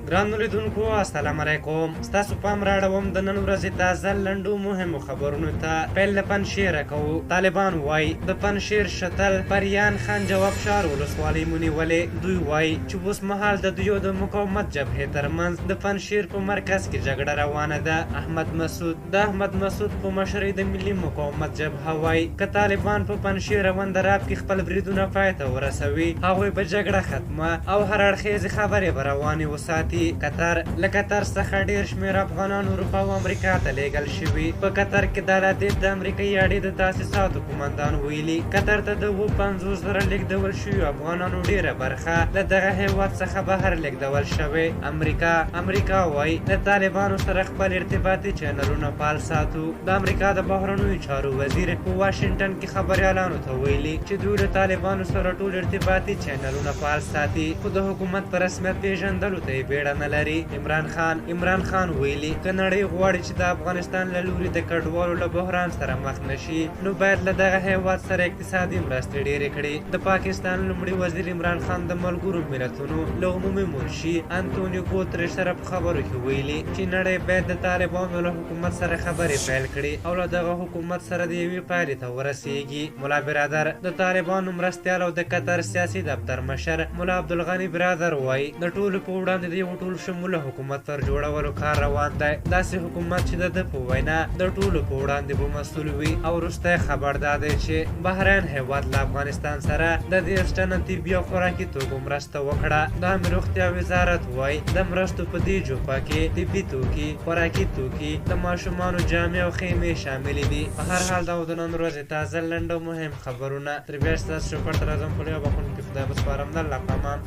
ګرانو لیدونکو السلام علیکم. ستاسو پام راړوم د نن ورځې تازه لنډو مهمو خبرونو ته. پیل له پنجشیره کوو. طالبان وایي د پنجشیر شتل پریان خان جواب شار ولسوالۍ ونیولې. دوی وایي چې اوس مهال د دوی د مقاومت جبهې ترمنځ د پنجشیر په مرکز کې جګړه روانه ده. احمد مسعود په مشرۍ د ملي مقاومت جبهه وایي که طالبان په پنجشیر روندراب کې خپل بریدونه پای ته ورسوي هغوی به جګړه ختمه او هر اړخیزې خبرې به روانې وساتي. له قطر څخه ډیر شمېر افغانان اروپا او امریکا ته لیږل شوي. په قطر کې د لاتیف د امریکایي اډې د تاسیساتو قومندان ویلي قطر ته د 50 زره لیږدول شوي افغانانو ډیره برخه له دغه هیواد څخه بهر لیږدول شوې. امریکا وایي د طالبانو سره خپل ارتباطي چینلونه فعال ساتو. د امریکا د بهرنیو چارو وزیر په واشنګټن کې خبریالانو ته ویلي چې دوی له طالبانو سره ټول ارتباطي چینلونه فعال ساتي خو د حکومت په رسمیت پیژندلو ته یې بیړه نه لري. عمران خان ویلي که نړۍ غواړي چې د افغانستان له لوري د کډوالو له بحران سره مخ نشي نو باید له دغه هیواد سره اقتصادي مرستې ډیرې کړي. د پاکستان لومړي وزیر عمران خان د ملګرو ملتونو له عمومي منشي انتونیو ګوتریش سره په خبرو کې ویلي چې نړۍ باید د طالبانو له حکومت سره خبرې پیل کړي او له دغه حکومت سره د یوې پایلې ته ورسیږي. ملا برادر د طالبانو مرستیال او د قطر سیاسي دفتر مشر ملا عبدالغني برادر وایي د ټولو په وړاندې د یو ټول شموله حکومت پر جوړولو کار روان دی. داسې حکومت چې د په وینا د ټولو په وړاندې به مسؤل وي. او وروستی خبر دا دی چې بحرین هیواد له افغانستان سره د 10 ټنه طبي او خوراکي توکو مرسته وکړه. د عامه روغتیا وزارت وایي د مرستو په دې جوپه کې طبي توکي، خوراکي توکي، د ماشومانو جامې او خیمې شاملې دي. په هر حال دا د نن ورځې تازه لنډ او مهم خبرونه. تر بیا ستاسو شکر ته راځم. په لویه بخښونکي خدای بسپارم. د الله په امان.